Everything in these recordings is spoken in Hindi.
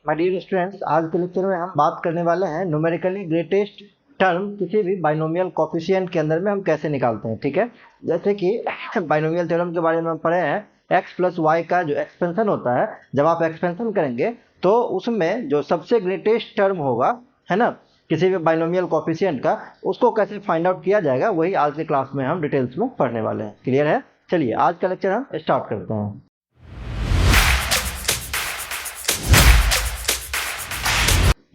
माय डियर स्टूडेंट्स, आज के लेक्चर में हम बात करने वाले हैं न्यूमेरिकली ग्रेटेस्ट टर्म किसी भी बाइनोमियल कोफिशिएंट के अंदर में हम कैसे निकालते हैं। ठीक है, जैसे कि बाइनोमियल थ्योरम के बारे में हम पढ़े हैं, x प्लस वाई का जो एक्सपेंशन होता है, जब आप एक्सपेंशन करेंगे तो उसमें जो सबसे ग्रेटेस्ट टर्म होगा, है ना, किसी भी बाइनोमियल कोफिशिएंट का, उसको कैसे फाइंड आउट किया जाएगा, वही आज के क्लास में हम डिटेल्स में पढ़ने वाले हैं। क्लियर है? चलिए आज का लेक्चर हम स्टार्ट करते हैं।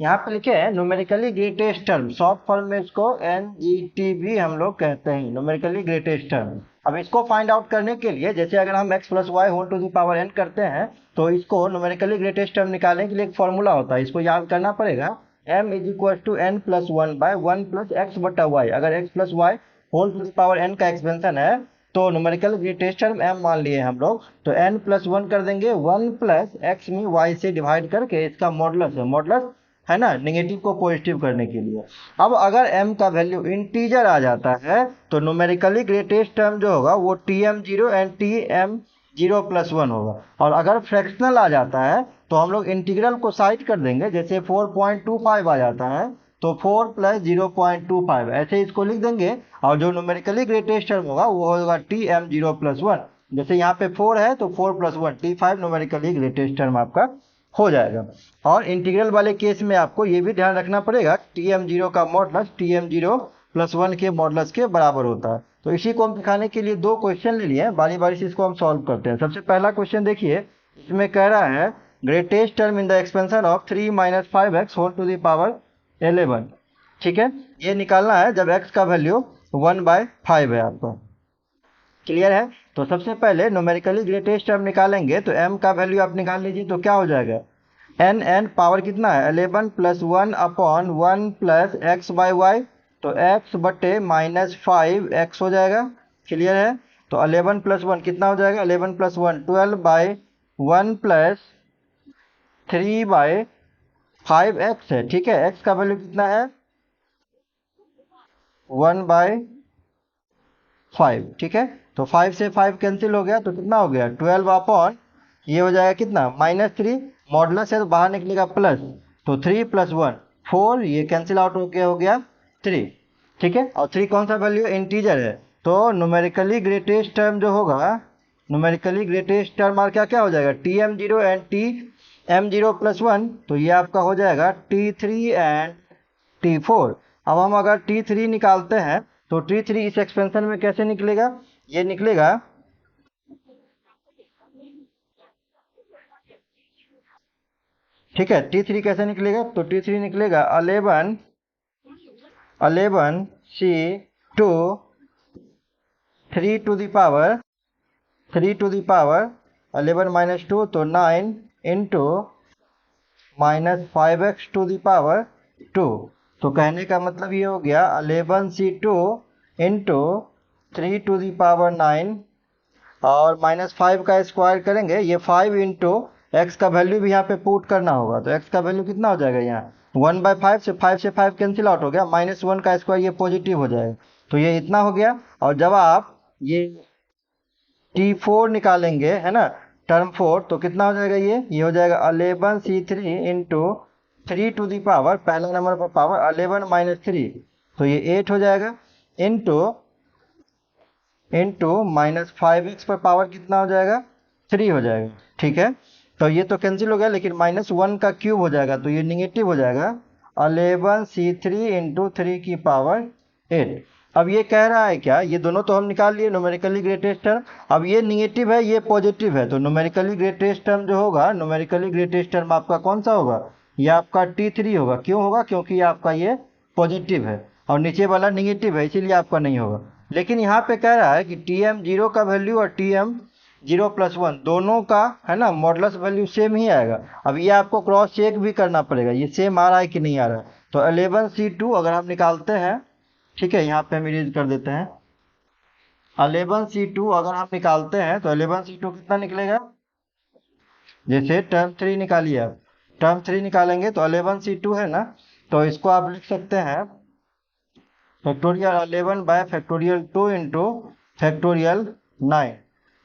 यहाँ पे लिखे हैं numerically greatest term, short form में इसको NGT भी हम लोग कहते हैं, न्यूमेरिकली ग्रेटेस्ट टर्म। अब इसको फाइंड आउट करने के लिए, जैसे अगर हम x plus y whole to the power n करते हैं, तो इसको न्यूमेरिकली ग्रेटेस्ट टर्म निकालने के लिए एक फॉर्मूला होता है, इसको याद करना पड़ेगा। m is equal to n plus one by one plus x बटा वाई। अगर x plus y whole to the power n का एक्सपेंशन है तो न्यूमेरिकल ग्रेटेस्ट टर्म m मान लिए हम लोग, तो n प्लस वन कर देंगे, वन प्लस एक्स में y से डिवाइड करके इसका मॉडुलस है, मॉडुलस है ना, नेगेटिव को पॉजिटिव करने के लिए। अब अगर m का वैल्यू इंटीजर आ जाता है तो न्यूमेरिकली ग्रेटेस्ट टर्म जो होगा वो TM0 and TM0 plus one होगा। और अगर फ्रैक्शनल आ जाता है तो हम लोग इंटीग्रल को साइड कर देंगे, जैसे 4.25 आ जाता है तो 4 प्लस 0.25 ऐसे इसको लिख देंगे। और जो न्यूमेरिकली ग्रेटेस्ट टर्म होगा वो होगा TM0 प्लस वन। जैसे यहाँ पे 4 है तो 4 plus one T5 numerically greatest term आपका हो जाएगा। और इंटीग्रल वाले केस में आपको ये भी ध्यान रखना पड़ेगा, TM0 का मॉडुलस TM0 प्लस वन के मॉडुलस के बराबर होता है। तो इसी को हम दिखाने के लिए दो क्वेश्चन ले लिए हैं, बारी बारी से इसको हम सॉल्व करते हैं। सबसे पहला क्वेश्चन देखिए, इसमें कह रहा है greatest term in the expansion of 3 minus 5x whole to the power 11। ठीक है, ये निकालना है जब x का वैल्यू 1/5 है आपको। क्लियर है? तो सबसे पहले न्यूमेरिकली ग्रेटेस्ट टर्म निकालेंगे तो m का वैल्यू आप निकाल लीजिए, तो क्या हो जाएगा, n पावर कितना है 11 plus one upon one plus x by y, तो x बटे माइनस 5x हो जाएगा। क्लियर है? तो 11 प्लस वन कितना हो जाएगा, 11 plus one 12 by one plus 3 by 5x है। ठीक है, x का वैल्यू कितना है 1/5। ठीक है, तो 5 से 5 कैंसिल हो गया तो कितना हो गया 12 अपॉन, ये हो जाएगा कितना -3, मॉडुलस है तो बाहर निकलेगा प्लस, तो 3 प्लस वन 4, ये कैंसिल आउट हो गया 3। ठीक है, और 3 कौन सा वैल्यू है, इंटीजर है। तो न्यूमेरिकली ग्रेटेस्ट टर्म जो होगा, न्यूमेरिकली ग्रेटेस्ट टर्म और क्या क्या हो जाएगा, TM0 and TM0 plus one, तो ये आपका हो जाएगा T3 एंड T4। अब हम अगर T3 निकालते हैं तो T3 इस एक्सपेंशन में कैसे निकलेगा, ये निकलेगा, ठीक है, T3 कैसे निकलेगा, तो T3 निकलेगा 11C2 3 to the power 11 minus 2 तो 9 into minus 5x to the power 2। तो कहने का मतलब ये हो गया 11C2 into 3 to the power 9 और माइनस 5 का स्क्वायर करेंगे, ये 5 इंटू एक्स का वैल्यू भी यहाँ पे पुट करना होगा, तो एक्स का वैल्यू कितना हो जाएगा यहाँ 1/5 से 5 कैंसिल आउट हो गया, -1 का स्क्वायर ये पॉजिटिव हो जाएगा, तो ये इतना हो गया। और जब आप ये T4 निकालेंगे, है ना, टर्म 4, तो कितना हो जाएगा, ये हो जाएगा 11C3 into 3 to the power, पहला नंबर पर पावर 11 माइनस 3, तो ये 8 हो जाएगा, इंटू माइनस 5x पर पावर कितना हो जाएगा 3 हो जाएगा। ठीक है, तो ये तो कैंसिल हो गया, लेकिन -1 का क्यूब हो जाएगा तो ये निगेटिव हो जाएगा, 11C3 इंटू 3 की पावर 8। अब ये कह रहा है क्या, ये दोनों तो हम निकाल लिए न्यूमेरिकली ग्रेटेस्ट टर्म, अब ये निगेटिव है ये पॉजिटिव है, तो न्यूमेरिकली ग्रेटेस्ट टर्म जो होगा, न्यूमेरिकली ग्रेटेस्ट टर्म आपका कौन सा होगा, ये आपका T3 होगा। क्यों होगा, क्योंकि ये आपका ये पॉजिटिव है और नीचे वाला निगेटिव है, इसीलिए आपका नहीं होगा। लेकिन यहाँ पे कह रहा है कि TM0 का वैल्यू और TM0 प्लस वन दोनों का, है ना, मॉडुलस वैल्यू सेम ही आएगा। अब ये आपको क्रॉस चेक भी करना पड़ेगा, ये सेम आ रहा है कि नहीं आ रहा है। तो 11C2 अगर हम निकालते हैं, ठीक है, यहाँ पे हम इरेज कर देते हैं, 11C2 अगर हम निकालते हैं तो 11C2 कितना निकलेगा, जैसे टर्म 3 निकालिए आप, टर्म 3 निकालेंगे तो 11C2 है ना, तो इसको आप लिख सकते हैं factorial 11 by factorial 2 into factorial 9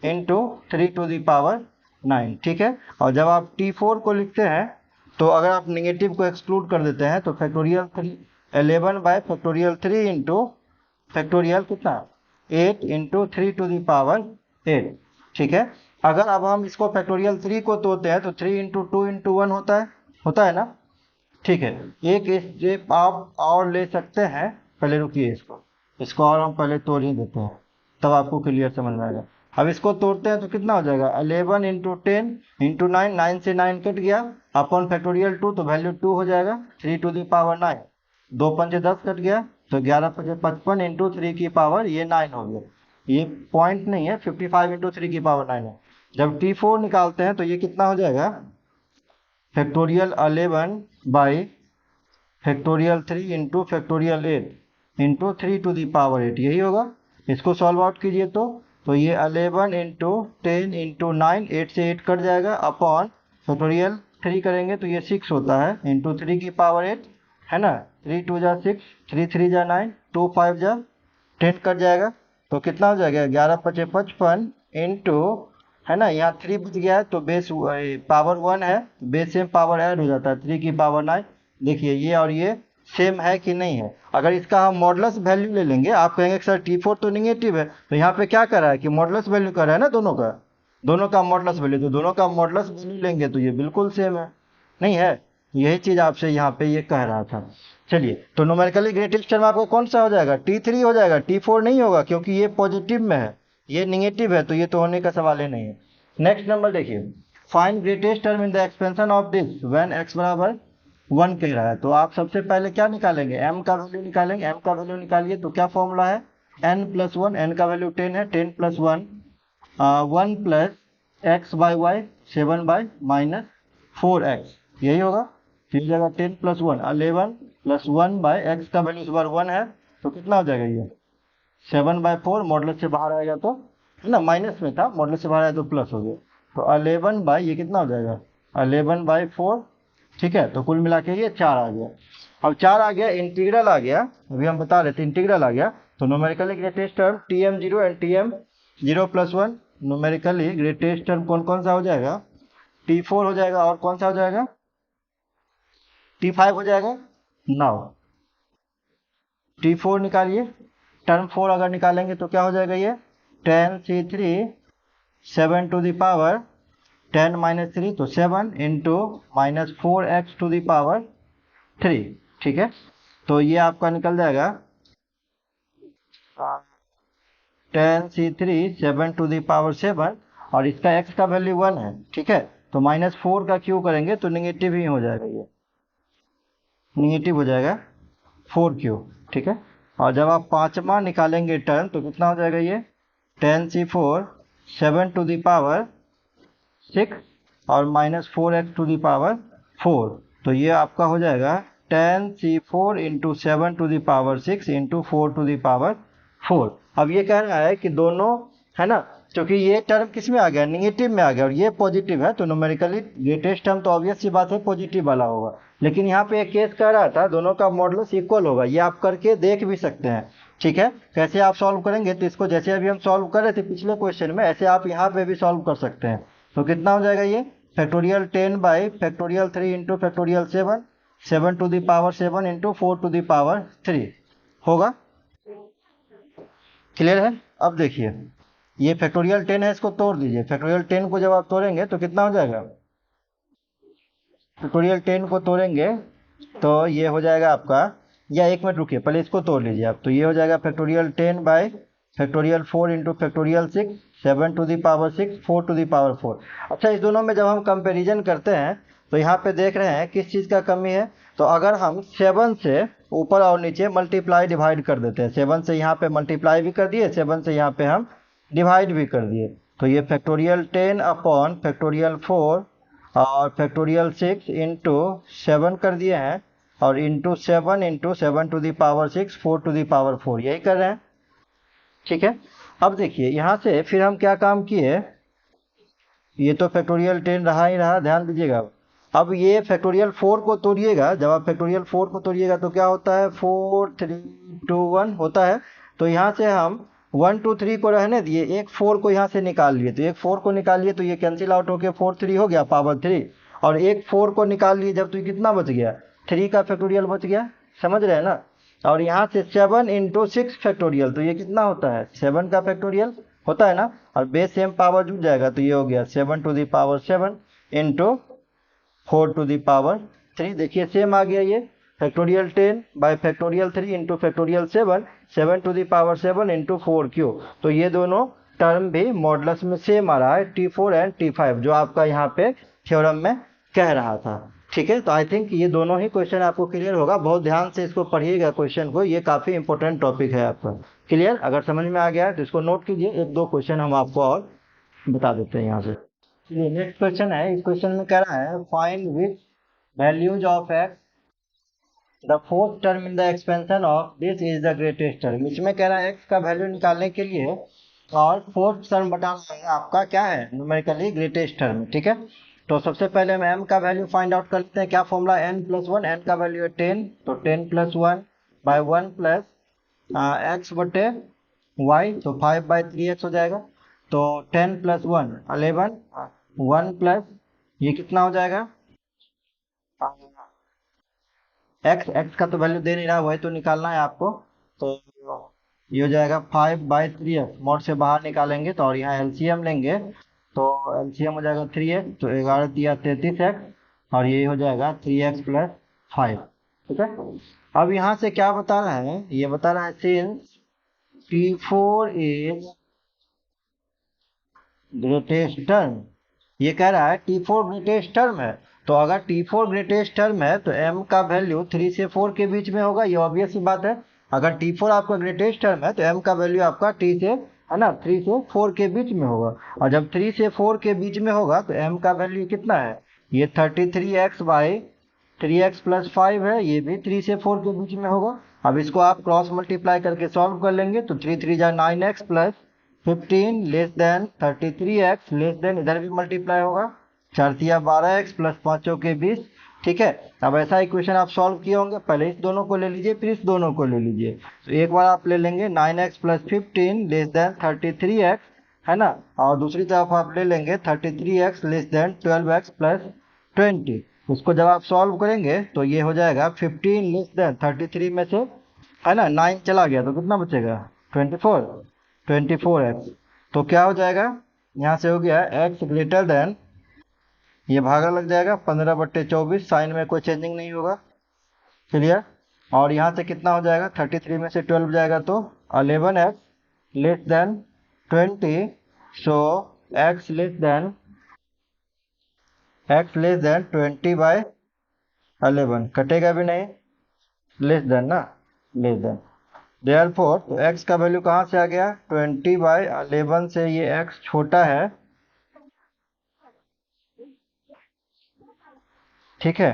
into 3 to the power 9। ठीक है, और जब आप T4 को लिखते हैं तो अगर आप निगेटिव को एक्सक्लूड कर देते हैं तो फैक्टोरियल 11/3 इंटू फैक्टोरियल कितना 8 इंटू 3⁴ ठीक है। अगर अब हम इसको फैक्टोरियल 3 को तोड़ते हैं तो 3 इंटू 2 इंटू 1 होता है ना। ठीक है, एक स्टेप आप और ले सकते हैं, पहले रुकिए इसको और हम पहले तोड़ ही देते हैं, तब आपको क्लियर समझ में आएगा। अब इसको तोड़ते हैं तो कितना हो जाएगा 11 इंटू 10 इंटू 9, 9 से 9 कट गया, अपॉन फैक्टोरियल 2 तो वैल्यू 2 हो जाएगा 3⁹ 2 पंजे 10 कट गया तो 11 पंजे 55 इंटू 3⁻, ये 9 हो गया। ये पॉइंट नहीं है, 55 इंटू 3⁻9 है। जब T4 निकालते हैं तो ये कितना हो जाएगा factorial 11 by factorial 3 into factorial 8 into 3⁸, यही होगा। इसको सॉल्व आउट कीजिए तो ये 11 इंटू 10 इंटू 9, 8 से 8 कट जाएगा, अपॉन फैक्टोरियल 3 करेंगे तो ये 6 होता है इंटू 3⁸, है ना। 3 2 जा 6, 3 3 जा 9, 2 5 जा 10 कट जाएगा तो कितना हो जाएगा 11 5 55 इंटू, है ना, यहाँ 3 बच गया है तो बेस पावर 1 है, बेस सेम पावर ऐड हो जाता है 3⁹। देखिए ये और ये सेम है कि नहीं है। अगर इसका हम मॉडुलस वैल्यू ले लेंगे, आप कहेंगे सर T4 तो निगेटिव है, तो यहाँ पे क्या कर रहा है कि मॉडुलस वैल्यू कर रहा है ना, दोनों का मॉडुलस वैल्यू, तो दोनों का मॉडुलस वैल्यू लेंगे तो ये बिल्कुल सेम है, नहीं है। यही चीज आपसे यहाँ पे ये कह रहा था। चलिए, तो न्यूमेरिकली ग्रेटेस्ट टर्म आपको कौन सा हो जाएगा T3 हो जाएगा, T4 नहीं होगा क्योंकि ये पॉजिटिव में है, ये निगेटिव है, तो ये तो होने का सवाल ही नहीं है। नेक्स्ट नंबर देखिए, find greatest term in the expansion of this when x बराबर 1 कह रहा है। तो आप सबसे पहले क्या निकालेंगे, m का वैल्यू निकालेंगे। m का वैल्यू निकालिए तो क्या फॉर्मूला है n प्लस 1, n का वैल्यू 10 है, 10 plus 1 1 plus x by y 7 by minus 4x, यही होगा। फिर जगह 10 प्लस 1 11 प्लस 1 बाई एक्स का वैल्यू इस बार 1 है तो कितना हो जाएगा ये 7/4, मॉडुलस से बाहर आएगा तो, है ना, माइनस में था, मॉडुलस से बाहर आया तो प्लस हो गया, तो 11 बाई ये कितना हो जाएगा 11/4, ठीक है। तो कुल मिला के ये 4 आ गया। अब 4 आ गया, इंटीग्रल आ गया, अभी हम बता रहे थे इंटीग्रल आ गया, तो numerically greatest term Tm0 and Tm0 plus 1, numerically greatest term कौन कौन सा हो जाएगा T4 हो जाएगा, और कौन सा हो जाएगा T5 हो जाएगा। नाउ T4 निकालिए, टर्म 4 अगर निकालेंगे तो क्या हो जाएगा ये 10c3 7 to the power 10 minus 3, तो 7 into minus 4x to the power 3, ठीक है। तो ये आपका निकल जाएगा 10c3 7 टू द पावर 7, और इसका x का वैल्यू 1 है, ठीक है। तो माइनस 4 का क्यू करेंगे तो निगेटिव ही हो जाएगा, ये निगेटिव हो जाएगा 4q, ठीक है। और जब आप पांचवा निकालेंगे टर्म तो कितना हो जाएगा ये 10c4 7 टू द पावर 6 और minus 4x to the power 4, तो ये आपका हो जाएगा 10c4 into 7 to the power 6 into 4 to the power 4। अब ये कह रहा है कि दोनों, है ना, क्योंकि ये टर्म किस में आ गया निगेटिव में आ गया और ये पॉजिटिव है, तो न्यूमेरिकली ग्रेटेस्ट टर्म तो ऑब्वियस सी बात है पॉजिटिव वाला होगा। लेकिन यहाँ पे एक केस कह रहा था दोनों का मॉडुलस इक्वल होगा, ये आप करके देख भी सकते हैं, ठीक है। कैसे आप सॉल्व करेंगे, तो इसको जैसे अभी हम सॉल्व कर रहे थे पिछले क्वेश्चन में, ऐसे आप यहाँ पे भी सॉल्व कर सकते हैं। तो कितना हो जाएगा ये factorial 10 by factorial 3 into factorial 7 to the power 7 into 4 to the power 3 होगा। क्लियर है। अब देखिए ये फैक्टोरियल 10 है, इसको तोड़ दीजिए। फैक्टोरियल 10 को जब आप तोड़ेंगे तो कितना हो जाएगा, फैक्टोरियल 10 को तोड़ेंगे तो ये हो जाएगा आपका, या एक मिनट रुकिए पहले इसको तोड़ लीजिए आप, तो ये हो जाएगा factorial 10 by factorial 4 into factorial 6 7 to the power 6 4 to the power 4। अच्छा, इस दोनों में जब हम कंपैरिजन करते हैं तो यहाँ पे देख रहे हैं किस चीज़ का कमी है। तो अगर हम 7 से ऊपर और नीचे मल्टीप्लाई डिवाइड कर देते हैं, 7 से यहाँ पे मल्टीप्लाई भी कर दिए, 7 से यहाँ पे हम डिवाइड भी कर दिए, तो ये फैक्टोरियल 10 अपॉन फैक्टोरियल 4 और फैक्टोरियल 6 इंटू 7 कर दिए हैं, और into 7 to the power 6 4 to the power 4, यही कर रहे हैं, ठीक है। अब देखिए यहाँ से फिर हम क्या काम किए, ये तो फैक्टोरियल 10 रहा ही रहा, ध्यान दीजिएगा। अब ये फैक्टोरियल 4 को तोड़िएगा, जब आप फैक्टोरियल 4 को तोड़िएगा तो क्या होता है 4 3 2 1 होता है। तो यहाँ से हम 1 2 3 को रहने दिए, एक 4 को यहाँ से निकाल लिए, तो एक 4 को निकालिए तो ये कैंसिल आउट होके 4 3 हो गया पावर 3, और एक 4 को निकाल लिए जब, तो ये कितना बच गया, 3 का फैक्टोरियल बच गया, समझ रहे हैं ना। और यहाँ से 7 × 6 फैक्टोरियल, तो ये कितना होता है, 7 का फैक्टोरियल होता है ना, और बेस सेम पावर जुड़ जाएगा, तो ये हो गया 7⁻7 × 4⁻3। देखिए सेम आ गया ये, factorial 10 bye factorial 3 into factorial 7, 7⁻7 into 4 Q. तो ये दोनों टर्म भी मॉडुलस में सेम आ रहा है, T4 एंड T5, जो आपका यहाँ पे थ्योरम में कह रहा था। ठीक है, तो आई थिंक ये दोनों ही क्वेश्चन आपको क्लियर होगा। बहुत ध्यान से इसको पढ़िएगा क्वेश्चन को, ये काफ़ी इंपॉर्टेंट टॉपिक है आपका। क्लियर, अगर समझ में आ गया है तो इसको नोट कीजिए। एक दो क्वेश्चन हम आपको और बता देते हैं यहाँ से। चलिए नेक्स्ट क्वेश्चन है। इस क्वेश्चन में कह रहा है find which values of x the fourth term in the expansion of this is the greatest term. इसमें कह रहा है एक्स का वैल्यू निकालने के लिए और फोर्थ टर्म बताना है आपका क्या है, न्यूमेरिकली ग्रेटेस्ट टर्म। ठीक है, तो सबसे पहले हम m का वैल्यू फाइंड आउट करते हैं। क्या फॉर्मूला, n+1, n का वैल्यू है 10, तो 10+1 बाय 1 प्लस एक्स बटे वाई, तो 5/3x हो जाएगा। तो 10+1 11, 1 प्लस ये कितना हो जाएगा, एक्स का तो वैल्यू दे नहीं रहा, वही तो निकालना है आपको। तो ये हो जाएगा 5/3x, मोड से बाहर निकालेंगे तो, और यहाँ एलसीएम लेंगे तो एलसीएम हो जाएगा 3x, तो 11 दिया 33x, और ये हो जाएगा 3x + 5। ठीक है, अब यहाँ से क्या बता रहा है, ये बता रहा है since T4 is greatest term. ये कह रहा है T4 ग्रेटेस्ट टर्म है, तो अगर T4 ग्रेटेस्ट टर्म है तो m का वैल्यू 3 से 4 के बीच में होगा, ये ऑब्वियस सी बात है। अगर T4 आपका ग्रेटेस्ट टर्म है तो m का वैल्यू आपका T से, है ना, 3 से 4 के बीच में होगा। और जब 3 से 4 के बीच में होगा तो m का वैल्यू कितना है, ये 33x/3x + 5 है, ये भी 3 से 4 के बीच में होगा। अब इसको आप क्रॉस मल्टीप्लाई करके सॉल्व कर लेंगे तो 3 3 जा 9x + 15 less than 33x less than, इधर भी मल्टीप्लाई होगा, 4 तिया 12x + 5 के 20। ठीक है, अब ऐसा इक्वेशन आप सॉल्व किए होंगे, पहले इस दोनों को ले लीजिए फिर इस दोनों को ले लीजिए। तो एक बार आप ले लेंगे 9x + 15 लेस देन 33x, है ना, और दूसरी तरफ आप ले लेंगे 33x लेस देन 12x + 20। उसको जब आप सॉल्व करेंगे तो ये हो जाएगा 15 लेस देन 33 में से, है ना, 9 चला गया तो कितना बचेगा, 24x। तो क्या हो जाएगा, यहाँ से हो गया x ग्रेटर देन, ये भागा लग जाएगा 15/24, साइन में कोई चेंजिंग नहीं होगा। क्लियर, और यहाँ से कितना हो जाएगा, 33 में से 12 जाएगा तो 11x लेस देन 20, सो x लेस देन 20/11, कटेगा भी नहीं, लेस देन ना, लेस देन। देयरफॉर तो x का वैल्यू कहाँ से आ गया, 20/11 से ये x छोटा है। ठीक है,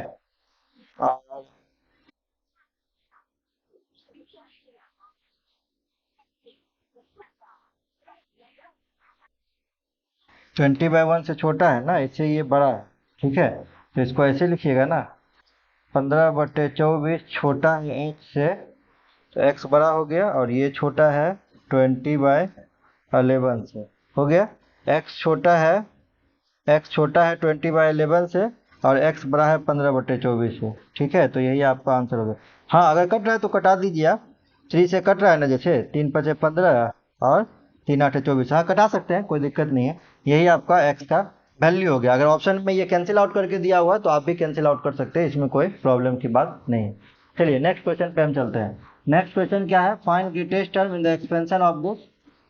और 20/1 से छोटा है ना, इससे ये बड़ा है। ठीक है, तो इसको ऐसे लिखिएगा ना, 15/24 छोटा है x से, तो x बड़ा हो गया, और ये छोटा है 20/11 से, हो गया। x छोटा है 20/11 से, और x बड़ा है 15/24 से। ठीक है, तो यही आपका आंसर होगा। हाँ, अगर कट रहा है तो कटा दीजिए आप, 3 से कट रहा है ना, जैसे 3 × 5 = 15 और 3 × 8 = 24, हाँ कटा सकते हैं, कोई दिक्कत नहीं है। यही आपका x का वैल्यू हो गया। अगर ऑप्शन में ये कैंसिल आउट करके दिया हुआ है तो आप भी कैंसिल आउट कर सकते हैं, इसमें कोई प्रॉब्लम की बात नहीं है। चलिए नेक्स्ट क्वेश्चन पे हम चलते हैं। नेक्स्ट क्वेश्चन क्या है, find greatest term in the expansion of this,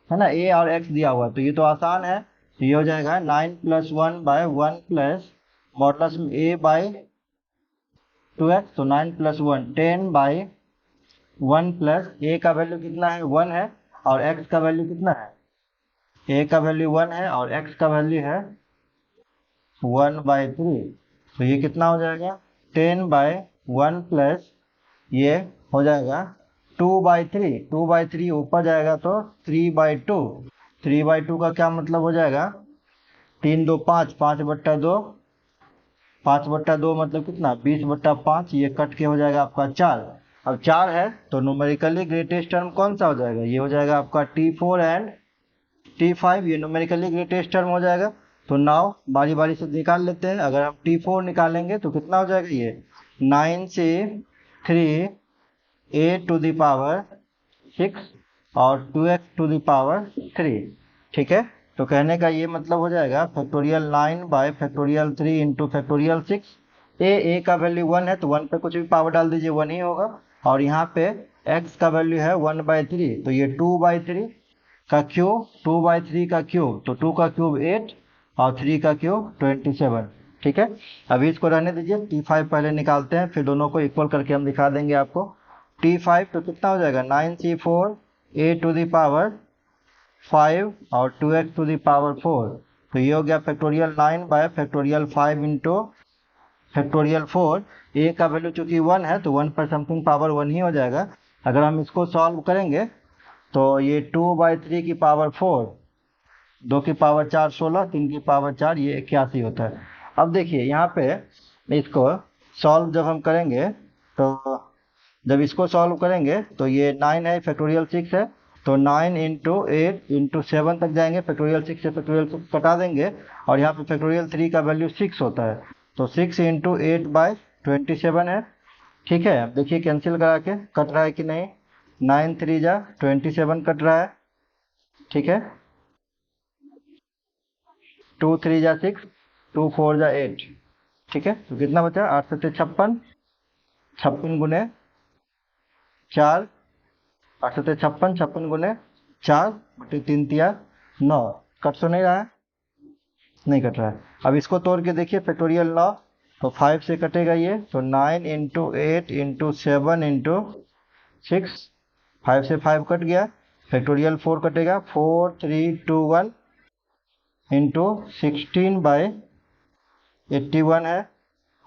है ना, a और x दिया हुआ है, तो ये तो आसान है। तो ये हो जाएगा 9+1/1 प्लस मॉडुलस में a/2x, तो 9+1 10/1 प्लस a का वैल्यू कितना है, 1 है, और x का वैल्यू कितना है, a का वैल्यू 1 है और x का वैल्यू है 1/3। तो ये कितना हो जाएगा, 10/1 प्लस ये हो जाएगा 2/3, 2/3 ऊपर जाएगा तो 3/2, 3/2 का क्या मतलब हो जाएगा, 3 2 5, 5/2, 5/2 मतलब कितना, 20/5, ये कट के हो जाएगा आपका 4। अब 4 है तो न्यूमेरिकली ग्रेटेस्ट टर्म कौन सा हो जाएगा, ये हो जाएगा आपका T4 एंड T5, ये न्यूमेरिकली ग्रेटेस्ट टर्म हो जाएगा। तो नाउ बारी बारी से निकाल लेते हैं। अगर हम T4 निकालेंगे तो कितना हो जाएगा ये 9C3 a to the power 6 और 2x टू द पावर 3। ठीक है, तो कहने का ये मतलब हो जाएगा factorial 9 bye factorial 3 into factorial 6। ए का वैल्यू 1 है तो 1 पे कुछ भी पावर डाल दीजिए 1 ही होगा। और यहाँ पे x का वैल्यू है 1/3 तो ये 2/3 का क्यूब, 2/3 का क्यूब तो 2 का क्यूब 8 और 3 का क्यूब 27। ठीक है, अभी इसको रहने दीजिए। T5 पहले निकालते हैं, फिर दोनों को इक्वल करके हम दिखा देंगे आपको। T5 तो कितना हो जाएगा 9C4 a to the power 5 और 2x टू द पावर 4। तो ये हो गया factorial 9 bye factorial 5 into factorial 4। a का वैल्यू चूंकि 1 है तो 1 पर समथिंग पावर 1 ही हो जाएगा। अगर हम इसको सॉल्व करेंगे तो ये 2/3 की पावर 4, 2 की पावर 4 16, 3 की पावर 4 ये 81 होता है। अब देखिए यहाँ पे इसको सॉल्व जब हम करेंगे तो जब इसको सॉल्व करेंगे तो ये 9 है, फैक्टोरियल 6 है, तो 9 इंटू 8 इंटू 7 तक जाएंगे। फैक्टोरियल 6 से फैक्टोरियल 6 कटा देंगे और यहाँ पे फैक्टोरियल 3 का वैल्यू 6 होता है तो 6 इंटू 8/27 है। ठीक है, अब देखिए कैंसिल करा के कट रहा है कि नहीं, 9 3 जा 27 कट रहा है। ठीक है, 2 3 जा 6, 2 4 जा 8। ठीक है, तो कितना बचा 8 7 56, 56 गुने 4, 8 7 56, 56 गुने 4 बटे 3 तिया 9। कट तो नहीं रहा है, नहीं कट रहा है। अब इसको तोड़ के देखिए फैक्टोरियल 9 तो 5 से कटेगा ये, तो 9 इंटू 8 इंटू 7 इंटू 6, 5 से 5 कट गया। फैक्टोरियल 4 कटेगा, 4 3 2 1 इंटू 16/81 है,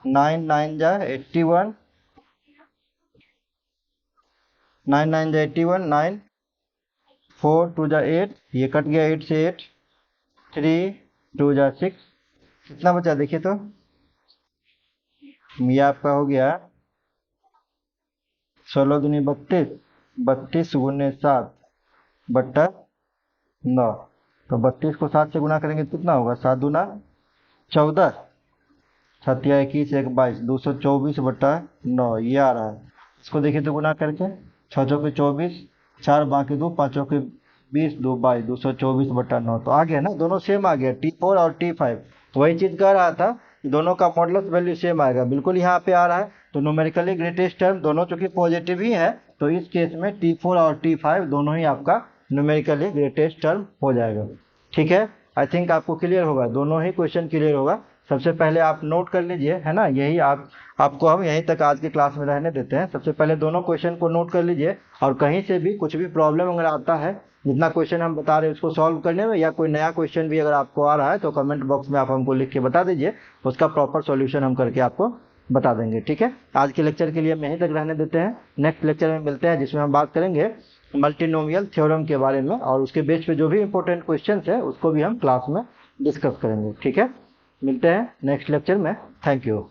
9 9 जा 81, 9 9 जा 81, 9 4 2 जा 8, ये कट गया 8 से 8, 3 2 जा 6, कितना बचा देखिए तो ये आपका हो गया 16 दूनी 32, 32 गुने 7 बट्टा 9। तो 32 को 7 से गुना करेंगे तो कितना होगा 7 दूना 14, 7 या 21 1 22, 224 बट्टा 9 ये आ रहा है। इसको देखिए तो गुना करके 6 चौके 24, 4 बाकी 2, 5 चौके 20, 2 22, 224 बट्टा 9। तो आ गया ना, दोनों सेम आ गया T4 और T5। वही चीज कह रहा था, दोनों का मॉडुलस वैल्यू सेम आएगा, बिल्कुल यहाँ पे आ रहा है। तो न्यूमेरिकली ग्रेटेस्ट टर्म दोनों चूंकि पॉजिटिव ही है तो इस केस में T4 और T5 दोनों ही आपका न्यूमेरिकली ग्रेटेस्ट टर्म हो जाएगा। ठीक है, आई थिंक आपको क्लियर होगा, दोनों ही क्वेश्चन क्लियर होगा। सबसे पहले आप नोट कर लीजिए, है ना, यही आपको हम यहीं तक आज की क्लास में रहने देते हैं। सबसे पहले दोनों क्वेश्चन को नोट कर लीजिए और कहीं से भी कुछ भी प्रॉब्लम अगर आता है, जितना क्वेश्चन हम बता रहे हैं उसको सॉल्व करने में, या कोई नया क्वेश्चन भी अगर आपको आ रहा है तो कमेंट बॉक्स में आप हमको लिख के बता दीजिए, उसका प्रॉपर सॉल्यूशन हम करके आपको बता देंगे। ठीक है, आज के लेक्चर के लिए हम यहीं तक रहने देते हैं। नेक्स्ट लेक्चर में मिलते हैं जिसमें हम बात करेंगे मल्टीनोमियल थ्योरम के बारे में और उसके बेस पे जो भी इंपॉर्टेंट क्वेश्चन है उसको भी हम क्लास में डिस्कस करेंगे। ठीक है, मिलते हैं नेक्स्ट लेक्चर में। Thank you.